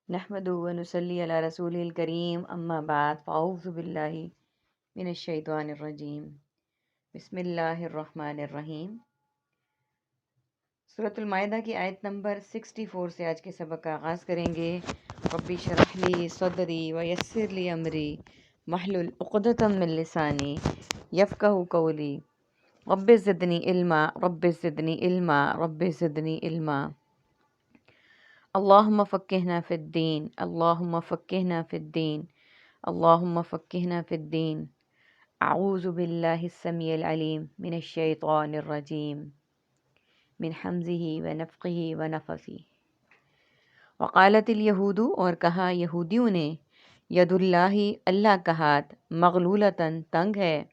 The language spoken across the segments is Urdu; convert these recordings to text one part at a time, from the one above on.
نحمدہ و نصلی علی رسول الکریم اما بعد فاعوذ باللہ من الشیطان الرجیم بسم اللہ الرحمن الرحیم۔ سورۃ المائدہ کی آیت نمبر 64 سے آج کے سبق کا آغاز کریں گے۔ رب اشرح لی صدری ویسر لی امری واحلل عقدۃ من لسانی یفقہوا قولی رب زدنی علما رب زدنی علما رب زدنی علما۔ اللہم فقہنا فی الدین اللہم فقہنا فی الدین اللہم فقہنا فی الدین۔ اعوذ باللہ السمیع العلیم من الشیطان الرجیم من حمزہ ونفخہ ونفثہ۔ وقالت الیہود، اور کہا یہودیوں نے، ید اللہ، اللہ کا ہاتھ، مغلولتاً، تنگ ہے۔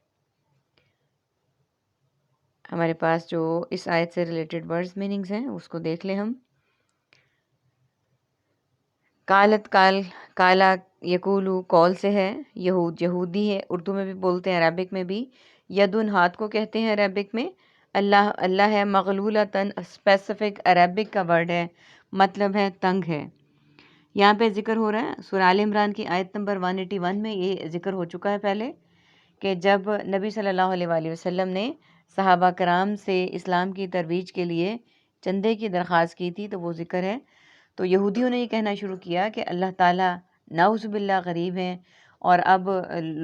ہمارے پاس جو اس آیت سے ریلیٹڈ ورڈز میننگز ہیں اس کو دیکھ لیں ہم۔ کالت، کالا یقولو قول سے ہے، یہود یہودی ہے، اردو میں بھی بولتے ہیں، عربک میں بھی یدن ہاتھ کو کہتے ہیں عربک میں، اللہ ہے مغلولتاً، اسپیسیفک عربک کا ورڈ ہے، مطلب ہے تنگ ہے۔ یہاں پہ ذکر ہو رہا ہے سورہ آل عمران کی آیت نمبر 181 میں، یہ ذکر ہو چکا ہے پہلے کہ جب نبی صلی اللہ علیہ وآلہ وسلم نے صحابہ کرام سے اسلام کی ترویج کے لیے چندے کی درخواست کی تھی، تو وہ ذکر ہے۔ تو یہودیوں نے یہ کہنا شروع کیا کہ اللہ تعالیٰ نعوذ باللہ غریب ہیں، اور اب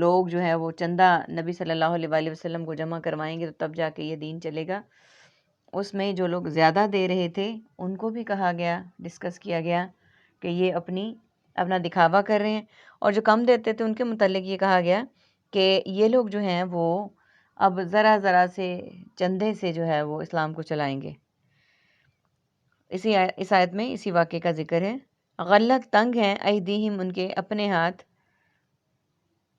لوگ جو ہے وہ چندہ نبی صلی اللہ علیہ وآلہ وسلم کو جمع کروائیں گے تو تب جا کے یہ دین چلے گا۔ اس میں جو لوگ زیادہ دے رہے تھے ان کو بھی کہا گیا، ڈسکس کیا گیا کہ یہ اپنا دکھاوا کر رہے ہیں، اور جو کم دیتے تھے ان کے متعلق یہ کہا گیا کہ یہ لوگ جو ہیں وہ اب ذرا ذرا سے چندے سے جو ہے وہ اسلام کو چلائیں گے۔ اس آیت میں اسی واقعے کا ذکر ہے۔ غلط، تنگ ہیں، ایدیہم، ان کے اپنے ہاتھ،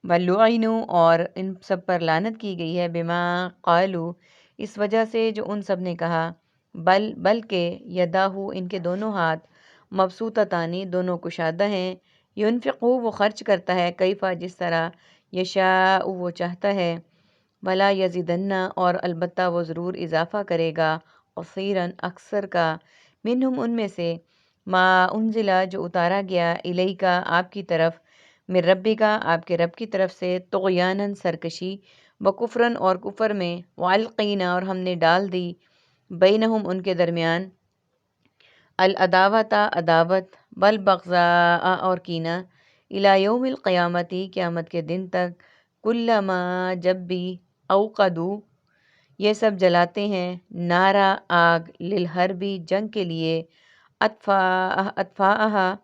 ولعنوا، اور ان سب پر لعنت کی گئی ہے، بما قالو، اس وجہ سے جو ان سب نے کہا، بلکہ یداہو، ان کے دونوں ہاتھ، مبسوطتانی، دونوں کشادہ ہیں، ینفقو، وہ خرچ کرتا ہے، کیفا، جس طرح، یشاء، وہ چاہتا ہے، ولا یزیدن، اور البتہ وہ ضرور اضافہ کرے گا، کثیراً، اکثر کا، منہم، ان میں سے، ما انزلہ، جو اتارا گیا، الیکا، آپ کی طرف، من ربکا، آپ کے رب کی طرف سے، طغیاناً، سرکشی، وکفراً، اور کفر میں، والقینا، اور ہم نے ڈال دی، بینہم، ان کے درمیان، العداوۃ، عداوت، والبغضاء، اور کینہ، الی یوم القیامتی، قیامت کے دن تک، کلما، جب بھی، اوقدو، یہ سب جلاتے ہیں، نارا، آگ، للحربی، جنگ کے لیے، اطفاءہا،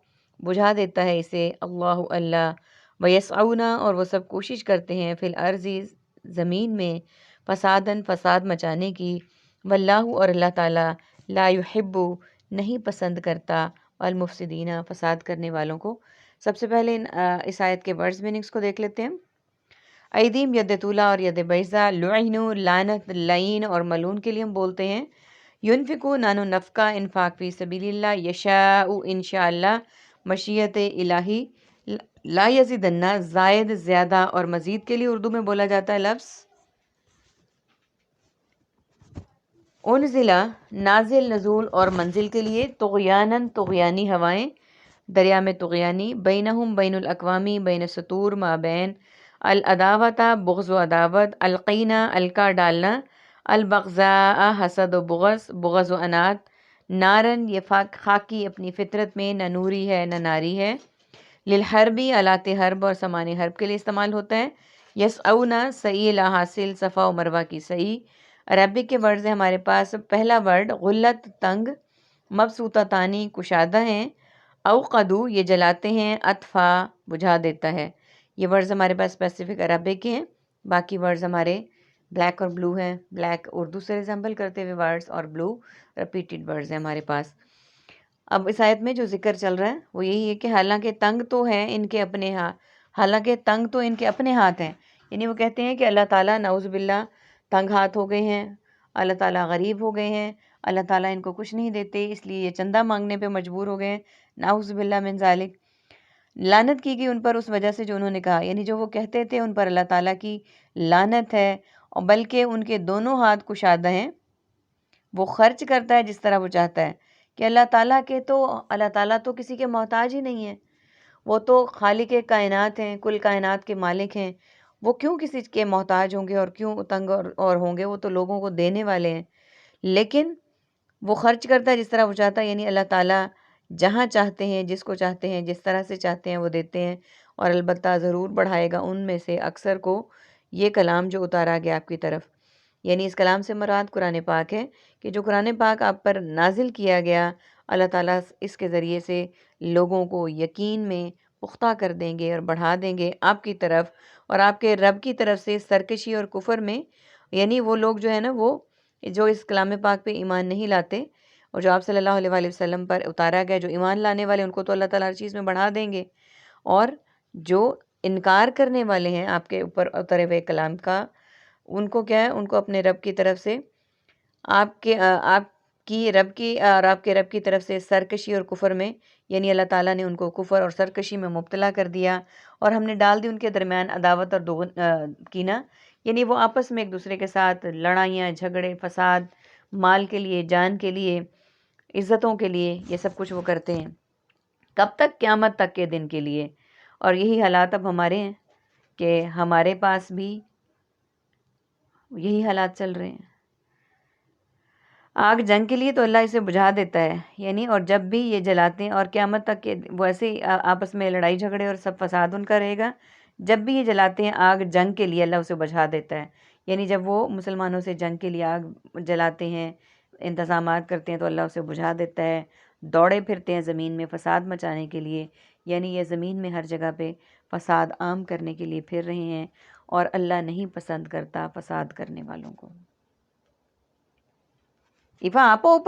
بجھا دیتا ہے اسے، اللہ، ویسعون، اور وہ سب کوشش کرتے ہیں، فی الارض، زمین میں، فساداً، فساد مچانے کی، واللہ، اور اللہ تعالیٰ، لا یحب، نہیں پسند کرتا، المفسدین، فساد کرنے والوں کو۔ سب سے پہلے اس آیت کے ورڈز میننگز کو دیکھ لیتے ہیں۔ ایدیم، ید طولا اور ید بیضا، لعنو، لعنت، لعین اور ملعون کے لیے ہم بولتے ہیں۔ ینفقو، نان و نفقہ، انفاق فی سبیل اللہ، یشاء، انشاءاللہ، مشیت الہی، لا یزیدن، زائد، زیادہ اور مزید کے لیے اردو میں بولا جاتا ہے لفظ انزلہ، نازل، نزول اور منزل کے لیے، طغیاناً، طغیانی ہوائیں، دریا میں طغیانی، بینہم، بین الاقوامی، بین سطور، مابین، العداوۃ، بغض و عداوت، القینا، الکا، ڈالنا، البغضاء، حسد و بغض، بغض و انات، نارن، یہ خاکی اپنی فطرت میں، نہ نوری ہے نہ ناری ہے، للحربی، آلات حرب اور سامان حرب کے لیے استعمال ہوتا ہے، یسعون، سعی، لا حاصل، صفا و مروہ کی سعی۔ عربک کے ورڈز ہیں ہمارے پاس، پہلا ورڈ غلت، تنگ، مبسوطتانی، کشادہ ہیں، اوقدو، یہ جلاتے ہیں، اطفا، بجھا دیتا ہے۔ یہ ورڈز ہمارے پاس اسپیسیفک عربک کے ہیں، باقی ورڈز ہمارے بلیک اور بلو ہیں، بلیک اردو سے ریزمبل کرتے ہوئے ورڈز، اور بلو ریپیٹڈ ورڈز ہیں ہمارے پاس۔ اب اس آیت میں جو ذکر چل رہا ہے وہ یہی ہے کہ حالانکہ تنگ تو ہیں ان کے اپنے ہاتھ ہیں، یعنی وہ کہتے ہیں کہ اللہ تعالیٰ نعوذ باللہ تنگ ہاتھ ہو گئے ہیں، اللہ تعالیٰ غریب ہو گئے ہیں، اللہ تعالیٰ ان کو کچھ نہیں دیتے، اس لیے یہ چندہ مانگنے پہ مجبور ہو گئے ہیں، نعوذ باللہ من ذالک۔ لعنت کی گئی ان پر اس وجہ سے جو انہوں نے کہا، یعنی جو وہ کہتے تھے ان پر اللہ تعالیٰ کی لعنت ہے، اور بلکہ ان کے دونوں ہاتھ کشادہ ہیں، وہ خرچ کرتا ہے جس طرح وہ چاہتا ہے، کہ اللہ تعالیٰ تو کسی کے محتاج ہی نہیں ہے، وہ تو خالق کائنات ہیں، کل کائنات کے مالک ہیں، وہ کیوں کسی کے محتاج ہوں گے اور کیوں تنگ اور ہوں گے، وہ تو لوگوں کو دینے والے ہیں، لیکن وہ خرچ کرتا ہے جس طرح وہ چاہتا ہے، یعنی اللہ تعالیٰ جہاں چاہتے ہیں، جس کو چاہتے ہیں، جس طرح سے چاہتے ہیں وہ دیتے ہیں، اور البتہ ضرور بڑھائے گا ان میں سے اکثر کو یہ کلام جو اتارا گیا آپ کی طرف، یعنی اس کلام سے مراد قرآن پاک ہے کہ جو قرآن پاک آپ پر نازل کیا گیا، اللہ تعالیٰ اس کے ذریعے سے لوگوں کو یقین میں پختہ کر دیں گے اور بڑھا دیں گے آپ کی طرف، اور آپ کے رب کی طرف سے سرکشی اور کفر میں، یعنی وہ لوگ جو ہے نا، وہ جو اس کلام پاک پہ ایمان نہیں لاتے اور جو آپ صلی اللہ علیہ وآلہ وسلم پر اتارا گیا، جو ایمان لانے والے ان کو تو اللہ تعالیٰ ہر چیز میں بڑھا دیں گے، اور جو انکار کرنے والے ہیں آپ کے اوپر اترے ہوئے کلام کا، ان کو کیا ہے، ان کو اپنے رب کی طرف سے آپ کے رب کی طرف سے سرکشی اور کفر میں، یعنی اللہ تعالیٰ نے ان کو کفر اور سرکشی میں مبتلا کر دیا، اور ہم نے ڈال دی ان کے درمیان عداوت اور کینہ، یعنی وہ آپس میں ایک دوسرے کے ساتھ لڑائیاں، جھگڑے، فساد، مال کے لیے، جان کے لیے، عزتوں کے لیے، یہ سب کچھ وہ کرتے ہیں، کب تک؟ قیامت تک کے دن کے لیے۔ اور یہی حالات اب ہمارے ہیں کہ ہمارے پاس بھی یہی حالات چل رہے ہیں۔ آگ جنگ کے لیے تو اللہ اسے بجھا دیتا ہے، یعنی اور جب بھی یہ جلاتے ہیں، اور قیامت تک کے وہ ایسے ہی آپس میں لڑائی جھگڑے اور سب فساد ان کا رہے گا، جب بھی یہ جلاتے ہیں آگ جنگ کے لیے، اللہ اسے بجھا دیتا ہے، یعنی جب وہ مسلمانوں سے جنگ کے لیے آگ جلاتے ہیں، انتظامات کرتے ہیں، تو اللہ اسے بجھا دیتا ہے، دوڑے پھرتے ہیں زمین میں فساد مچانے کے لیے، یعنی یہ زمین میں ہر جگہ پہ فساد عام کرنے کے لیے پھر رہے ہیں، اور اللہ نہیں پسند کرتا فساد کرنے والوں کو۔ ایفا آپ